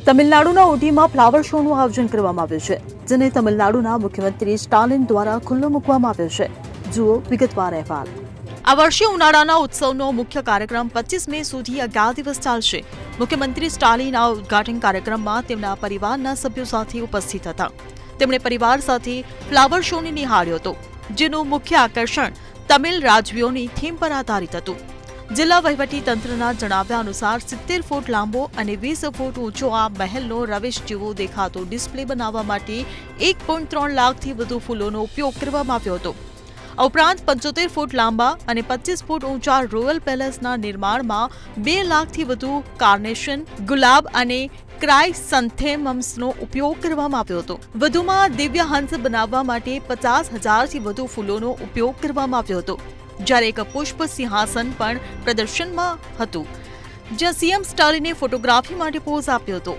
તમિલનાડુના ઉટીમાં ફ્લાવર શોનું આયોજન કરવામાં આવ્યું છે, જેને તમિલનાડુના મુખ્યમંત્રી સ્ટાલિન દ્વારા ખુલ્લો મૂકવામાં આવ્યો છે. જુઓ વિગતવાર અહેવાલ. આ વર્ષે ઉનાળાના ઉત્સવનો મુખ્ય કાર્યક્રમ 25 મે સુધી 11 દિવસ ચાલશે. મુખ્યમંત્રી સ્ટાલિન આ ઉદ્ઘાટન કાર્યક્રમમાં તેમના પરિવારના સભ્યો સાથે ઉપસ્થિત હતા. તેમણે પરિવાર સાથે ફ્લાવર શોને નિહાળ્યો હતો, જેનું મુખ્ય આકર્ષણ તમિલ રાજવીઓની થીમ પર આધારિત હતું. જિલ્લા વહીવટી તંત્રના જણાવ્યા અનુસાર 70 ફૂટ લાંબો અને 20 ફૂટ ઊંચો આ મહેલનો રવેશ જેવો દેખાતો ડિસ્પ્લે બનાવવા માટે 1.3 લાખથી વધુ ફૂલોનો ઉપયોગ કરવામાં આવ્યો હતો. આ ઉપરાંત 75 ફૂટ લાંબા અને 25 ફૂટ ઊંચા રોયલ પેલેસના નિર્માણમાં 2 લાખથી વધુ કાર્નેશન, ગુલાબ અને ક્રાયસન્થેમમ્સનો ઉપયોગ કરવામાં આવ્યો હતો. વધુમાં દિવ્ય હંસ બનાવવા માટે 50,000થી વધુ ફૂલોનો ઉપયોગ કરવામાં આવ્યો હતો, જ્યારે એક પુષ્પ સિંહાસન પણ પ્રદર્શનમાં હતું, જ્યાં સીએમ સ્ટાલિને ફોટોગ્રાફી માટે પોઝ આપ્યો હતો.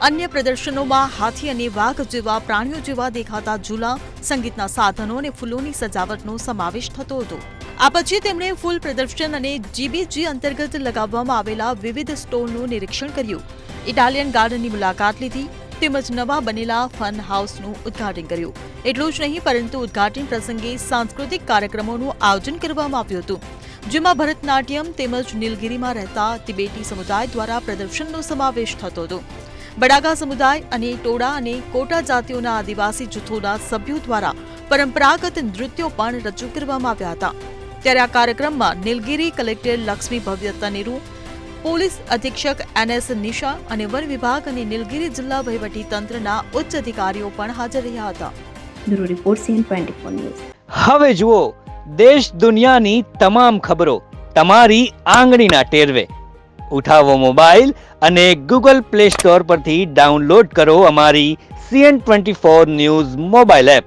અન્ય પ્રદર્શનોમાં હાથી અને વાઘ જેવા પ્રાણીઓ જેવા દેખાતા ઝૂલા, સંગીતના સાધનો અને ફૂલોની સજાવટનો સમાવેશ થતો હતો. આ પછી તેમણે ફૂલ પ્રદર્શન અને જીબીજી અંતર્ગત લગાવવામાં આવેલા વિવિધ સ્ટોલનું નિરીક્ષણ કર્યું, ઇટાલિયન ગાર્ડનની મુલાકાત લીધી તેમજ નવા બનેલા ફન હાઉસનું ઉદ્ઘાટન કર્યું. એટલું જ નહીં, પરંતુ ઉદ્ઘાટન પ્રસંગે સાંસ્કૃતિક કાર્યક્રમોનું આયોજન કરવામાં આવ્યું હતું, જેમાં ભરતનાટ્યમ તેમજ નીલગિરીમાં રહેતા તિબેટી સમુદાય દ્વારા પ્રદર્શનનો સમાવેશ થતો હતો. બડાગા સમુદાય અને ટોડા અને કોટા જાતિઓના આદિવાસી જૂથોના સભ્યો દ્વારા પરંપરાગત નૃત્યો પણ રજૂ કરવામાં આવ્યા હતા. ત્યારે આ કાર્યક્રમમાં નીલગિરી કલેક્ટર લક્ષ્મી ભવ્ય તનેરુ, પોલીસ અધિક્ષક NS નિશા અને વન વિભાગ અને નીલગિરી જિલ્લા વહીવટી તંત્રના ઉચ્ચ અધિકારીઓ પણ હાજર રહ્યા હતા. Bureau report CN24 news. હવે જુઓ દેશ દુનિયાની તમામ ખબરો તમારી આંગળીના ટેરવે. ઉઠાવો મોબાઈલ અને Google Play Store પરથી ડાઉનલોડ કરો અમારી CN24 ન્યૂઝ મોબાઈલ એપ.